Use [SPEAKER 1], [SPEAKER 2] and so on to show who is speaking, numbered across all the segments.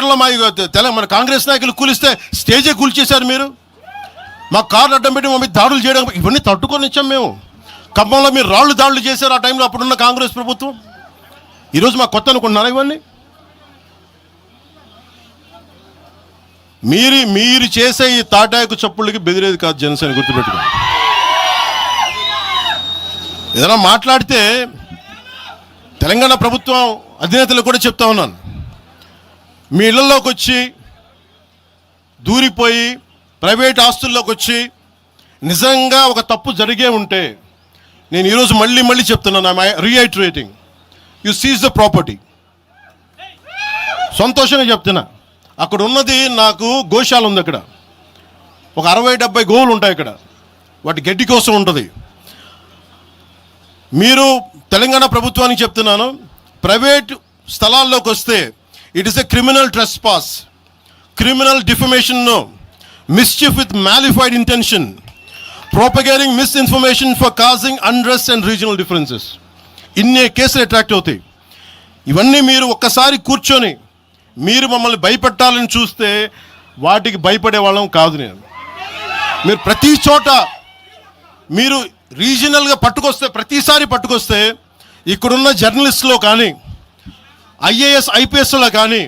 [SPEAKER 1] విజయనగరంలో మన కాంగ్రెస్ నాయకులు కూలిస్తే స్టేజే కూల్చేశారు మీరు. మా కార్లు అడ్డం పెట్టి మా మీద దాడులు చేయడం, ఇవన్నీ తట్టుకొని ఇచ్చాం మేము. ఖమ్మంలో మీరు రాళ్ళు దాడులు చేశారు ఆ టైంలో అప్పుడున్న కాంగ్రెస్ ప్రభుత్వం. ఈరోజు మాకు కొత్త అనుకుంటున్నారా ఇవన్నీ? మీరు చేసే ఈ తాటాకు చప్పుళ్ళకి బెదిరేది కాదు జనసేన, గుర్తుపెట్టుకోండి. ఏదైనా మాట్లాడితే తెలంగాణ ప్రభుత్వం అధినేతలు కూడా చెప్తా ఉన్నాను, మీ ఇళ్లలోకి వచ్చి దూరిపోయి ప్రైవేట్ ఆస్తుల్లోకి వచ్చి నిజంగా ఒక తప్పు జరిగే ఉంటే, నేను ఈరోజు మళ్ళీ చెప్తున్నాను, రీఐటరేటింగ్, యు సీజ్ ద ప్రాపర్టీ. సంతోషంగా చెప్తున్నా. అక్కడ ఉన్నది నాకు గోశాల ఉంది, అక్కడ ఒక 60-70 గోవులు ఉంటాయి అక్కడ, వాటి గడ్డి కోసం ఉంటుంది. మీరు తెలంగాణ ప్రభుత్వానికి చెప్తున్నాను, ప్రైవేట్ స్థలాల్లోకి వస్తే it is a criminal trespass, criminal defamation, mischief with mala fide intention, propagating misinformation for causing unrest and regional differences. ఇన్ని కేసులు అట్రాక్ట్ అవుతాయి. ఇవన్నీ మీరు ఒక్కసారి కూర్చొని మీరు మమ్మల్ని భయపెట్టాలని చూస్తే వాటికి భయపడే వాళ్ళం కాదు నేను. మీరు ప్రతి చోట మీరు రీజనల్గా ప్రతిసారి పట్టుకొస్తే ఇక్కడున్న జర్నలిస్టులో కానీ ఐఏఎస్ ఐపీఎస్లో కానీ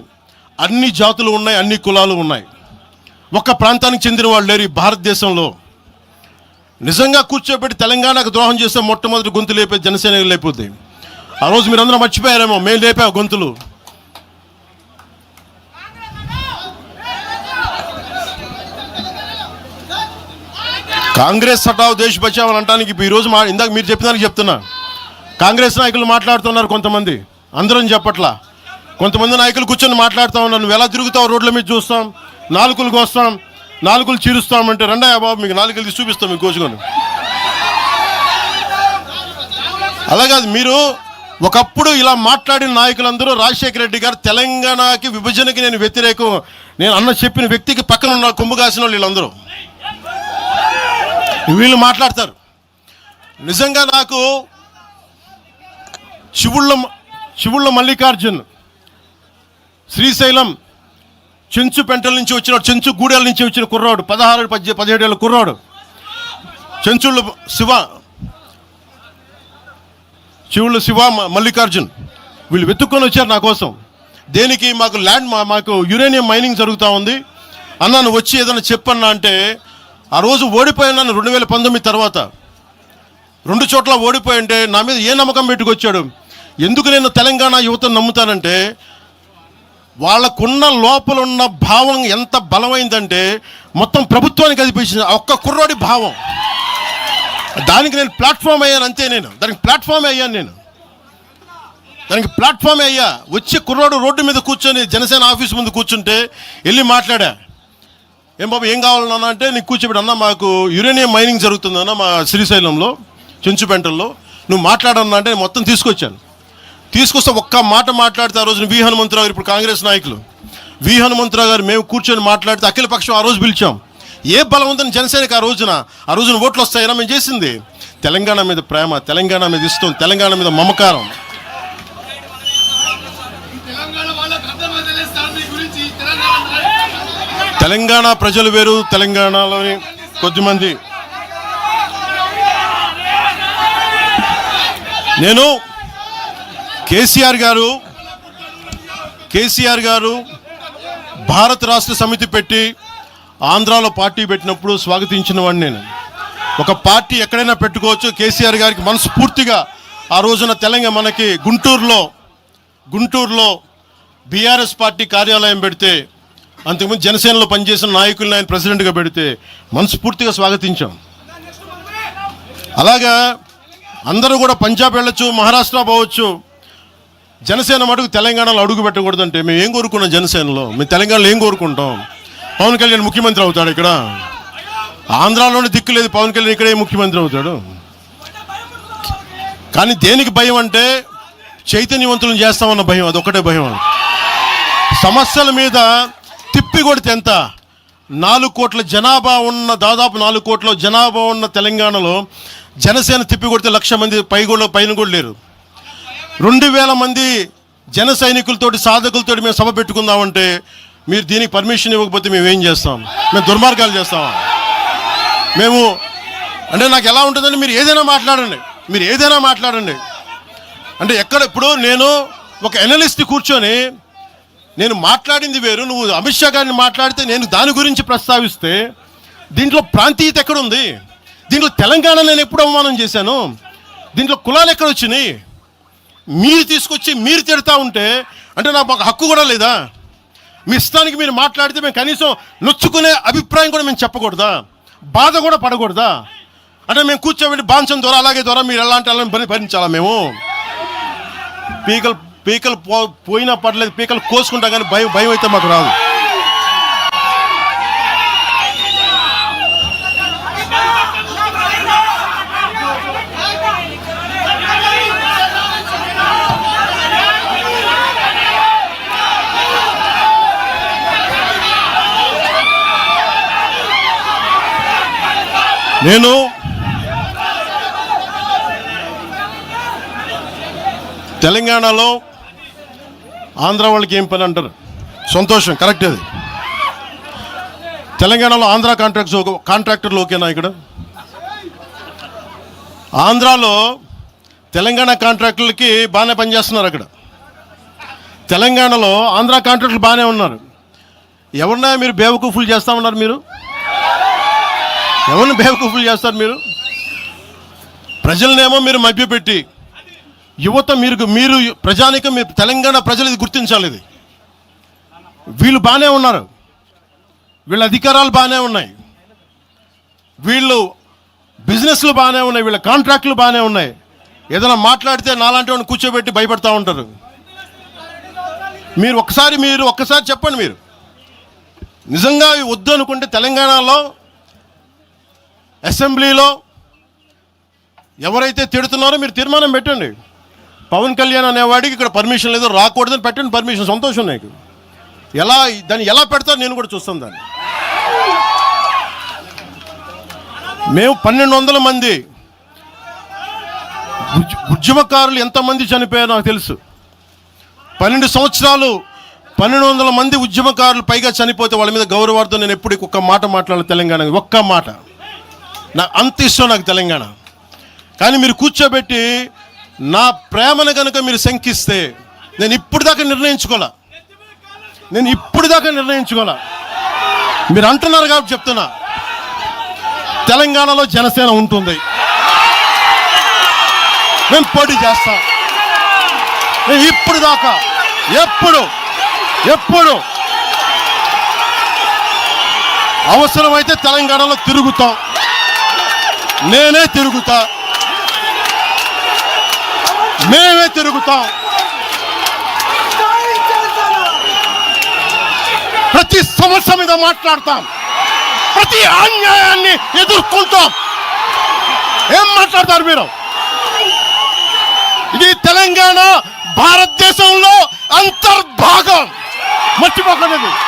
[SPEAKER 1] అన్ని జాతులు ఉన్నాయి, అన్ని కులాలు ఉన్నాయి. ఒక్క ప్రాంతానికి చెందిన వాళ్ళు లేరు ఈ భారతదేశంలో. నిజంగా కూర్చోబెట్టి తెలంగాణకు ద్రోహం చేస్తే మొట్టమొదటి గొంతు లేపే జనసేన లేకపోతే. ఆ రోజు మీరు అందరూ మర్చిపోయారేమో, మేము లేపా గొంతులు. కాంగ్రెస్ హటావ్ దేశ్ బచావ్ అని అంటానికి ఈరోజు ఇందాక మీరు చెప్పినానికి చెప్తున్నా. కాంగ్రెస్ నాయకులు మాట్లాడుతున్నారు కొంతమంది, అందరం చెప్పట్లా. కొంతమంది నాయకులు కూర్చొని మాట్లాడుతూ ఉన్నారు, నువ్వు ఎలా తిరుగుతావు రోడ్ల మీద చూస్తాం, నాలుకలు కోస్తాం, నాలుకలు చీరుస్తామంటే రండా బాబు మీకు నాలుకలు తీసి చూపిస్తాం మీకు కోసుకొని. అలాగే మీరు ఒకప్పుడు ఇలా మాట్లాడిన నాయకులందరూ రాజశేఖర రెడ్డి గారు తెలంగాణకి విభజనకి నేను వ్యతిరేకం నేను అన్న చెప్పిన వ్యక్తికి పక్కన ఉన్న కొమ్ము కాసిన వాళ్ళు వీళ్ళందరూ వీళ్ళు మాట్లాడతారు. నిజంగా నాకు శివుళ్ళ మల్లికార్జున్ శ్రీశైలం చెంచు పెంటల నుంచి వచ్చినాడు, చెంచు గూడెల నుంచి వచ్చిన కుర్రాడు, 16-17 ఏళ్ళ కుర్రాడు. చెంచుళ్ళు శివ మల్లికార్జున్ వీళ్ళు వెతుక్కొని వచ్చారు నా కోసం. దేనికి? మాకు యురేనియం మైనింగ్ జరుగుతూ ఉంది అన్న, నువ్వు వచ్చి ఏదైనా చెప్పన్నా అంటే, ఆ రోజు ఓడిపోయినాను 2019 తర్వాత 2 చోట్ల ఓడిపోయి అంటే నా మీద ఏ నమ్మకం పెట్టుకొచ్చాడు. ఎందుకు నేను తెలంగాణ యువతను నమ్ముతానంటే, వాళ్ళకున్న లోపల ఉన్న భావం ఎంత బలమైందంటే మొత్తం ప్రభుత్వానికి అదిపించింది ఒక్క కుర్రోడి భావం. దానికి నేను ప్లాట్ఫామ్ అయ్యాను అంతే. దానికి ప్లాట్ఫామ్ అయ్యా. వచ్చి కుర్రోడు రోడ్డు మీద కూర్చొని జనసేన ఆఫీస్ ముందు కూర్చుంటే వెళ్ళి మాట్లాడా, ఏం బాబు ఏం కావాలన్నా అంటే, నీకు కూర్చోబెట్టి అన్న మాకు యురేనియం మైనింగ్ జరుగుతుందన్న మా శ్రీశైలంలో చెంచుపెంటల్లో, నువ్వు మాట్లాడన్నా అంటే మొత్తం తీసుకొస్తే ఒక్క మాట మాట్లాడితే ఆ రోజున వి హనుమంతరావు గారు, ఇప్పుడు కాంగ్రెస్ నాయకులు వి హనుమంతరావు గారు, మేము కూర్చొని మాట్లాడితే అఖిలపక్షం ఆ రోజు పిలిచాం. ఏ బలం ఉందని జనసేనకి ఆ రోజున ఓట్లు వస్తాయన్నా మేము చేసింది తెలంగాణ మీద ప్రేమ, తెలంగాణ మీద ఇష్టం, తెలంగాణ మీద మమకారం. తెలంగాణ ప్రజలు వేరు, తెలంగాణలోని కొద్దిమంది. నేను కేసీఆర్ గారు భారత రాష్ట్ర సమితి పెట్టి ఆంధ్రాలో పార్టీ పెట్టినప్పుడు స్వాగతించిన వాడిని నేను. ఒక పార్టీ ఎక్కడైనా పెట్టుకోవచ్చు. కేసీఆర్ గారికి మనస్ఫూర్తిగా ఆ రోజున మనకి గుంటూరులో బీఆర్ఎస్ పార్టీ కార్యాలయం పెడితే, అంతకుముందు జనసేనలో పనిచేసిన నాయకులను ఆయన ప్రెసిడెంట్గా పెడితే మనస్ఫూర్తిగా స్వాగతించాం. అలాగా అందరూ కూడా పంజాబ్ వెళ్ళొచ్చు, మహారాష్ట్ర పోవచ్చు, జనసేన మటుకు తెలంగాణలో అడుగు పెట్టకూడదంటే మేము ఏం కోరుకున్నాం? జనసేనలో మేము తెలంగాణలో ఏం కోరుకుంటాం? పవన్ కళ్యాణ్ ముఖ్యమంత్రి అవుతాడు ఇక్కడ. ఆంధ్రాలోనే దిక్కు లేదు, పవన్ కళ్యాణ్ ఇక్కడే ముఖ్యమంత్రి అవుతాడు. కానీ దేనికి భయం అంటే, చైతన్యవంతులను చేస్తామన్న భయం, అదొక్కటే భయం. సమస్యల మీద తిప్పి కొడితే ఎంత? 4 కోట్ల జనాభా ఉన్న, దాదాపు 4 కోట్ల జనాభా ఉన్న తెలంగాణలో జనసేన తిప్పి కొడితే 1,00,000 మంది పైన కూడా లేరు. 2,000 మంది జన సైనికులతోటి, సాధకులతోటి మేము సభ పెట్టుకుందామంటే మీరు దీనికి పర్మిషన్ ఇవ్వకపోతే మేము ఏం చేస్తాం? మేము దుర్మార్గాలు చేస్తామా? మేము అంటే నాకు ఎలా ఉంటుందంటే మీరు ఏదైనా మాట్లాడండి. అంటే ఎక్కడ ఇప్పుడు నేను ఒక ఎనలిస్ట్ కూర్చొని నేను మాట్లాడింది వేరు, నువ్వు అమిత్ షా గారిని మాట్లాడితే నేను దాని గురించి ప్రస్తావిస్తే దీంట్లో ప్రాంతీయత ఎక్కడుంది? దీంట్లో తెలంగాణ నేను ఎప్పుడు అవమానం చేశాను? దీంట్లో కులాలు ఎక్కడ వచ్చినాయి? మీరు తీసుకొచ్చి మీరు తిడతా ఉంటే అంటే నాకు ఒక హక్కు కూడా లేదా? మీ ఇష్టానికి మీరు మాట్లాడితే మేము కనీసం నొచ్చుకునే అభిప్రాయం కూడా మేము చెప్పకూడదా? బాధ కూడా పడకూడదా? అంటే మేము కూర్చోబెట్టి బాంచం ద్వారా అలాగే ద్వారా మీరు ఎలాంటి వాళ్ళని భరించాలా? మేము పీకలు పోయినా పర్లేదు, పీకలు కోసుకుంటా కానీ భయం అయితే మాకు రాదు. నేను తెలంగాణలో ఆంధ్ర వాళ్ళకి ఏం పని అంటారు? సంతోషం, కరెక్ట్. అది తెలంగాణలో ఆంధ్ర కాంట్రాక్టర్లు ఓకేనా? ఇక్కడ ఆంధ్రాలో తెలంగాణ కాంట్రాక్టర్లకి బాగానే పనిచేస్తున్నారు. అక్కడ తెలంగాణలో ఆంధ్ర కాంట్రాక్టర్లు బాగానే ఉన్నారు. ఎవరినా మీరు బేవకూఫులు చేస్తామన్నారు? మీరు ఎవరిని బేవకూఫులు చేస్తారు? మీరు ప్రజలనేమో మీరు మభ్యపెట్టి యువత మీరు ప్రజానికం, మీరు తెలంగాణ ప్రజలు ఇది గుర్తించాలి. ఇది వీళ్ళు బాగానే ఉన్నారు, వీళ్ళ అధికారాలు బాగానే ఉన్నాయి, వీళ్ళు బిజినెస్లు బాగానే ఉన్నాయి, వీళ్ళ కాంట్రాక్టులు బాగానే ఉన్నాయి. ఏదైనా మాట్లాడితే నాలాంటి వాడిని కూర్చోబెట్టి భయపడతా ఉంటారు. మీరు ఒక్కసారి చెప్పండి. మీరు నిజంగా వద్దు అనుకుంటే తెలంగాణలో అసెంబ్లీలో ఎవరైతే తిడుతున్నారో మీరు తీర్మానం పెట్టండి. పవన్ కళ్యాణ్ అనేవాడికి ఇక్కడ పర్మిషన్ లేదు, రాకూడదని పెట్టండి పర్మిషన్. సంతోషం నాకు. దాన్ని ఎలా పెడతారో నేను కూడా చూస్తాను. దాన్ని మేము 1200 మంది ఉద్యమకారులు ఎంతమంది చనిపోయారో నాకు తెలుసు. 12 సంవత్సరాలు 1200 మంది ఉద్యమకారులు పైగా చనిపోతే వాళ్ళ మీద గౌరవార్థం నేను ఎప్పుడు ఒక్క మాట మాట్లాడాలి తెలంగాణ, ఒక్క మాట. నాకు అంత ఇష్టం నాకు తెలంగాణ. కానీ మీరు కూర్చోబెట్టి నా ప్రేమను కనుక మీరు శంకిస్తే నేను ఇప్పుడు దాకా నిర్ణయించుకోలే. మీరు అంటున్నారు కాబట్టి చెప్తున్నా, తెలంగాణలో జనసేన ఉంటుంది, మేము పోటీ చేస్తాం. మేము ఇప్పుడు దాకా ఎప్పుడు అవసరమైతే తెలంగాణలో తిరుగుతాం. నేనే తిరుగుతా, మేమే తిరుగుతాం. ప్రతి సమస్య మీద మాట్లాడతాం, ప్రతి అన్యాయాన్ని ఎదుర్కొంటాం. ఏం మాట్లాడతారు మీరు? ఇది తెలంగాణ భారతదేశంలో అంతర్భాగం, మర్చిపోకండి.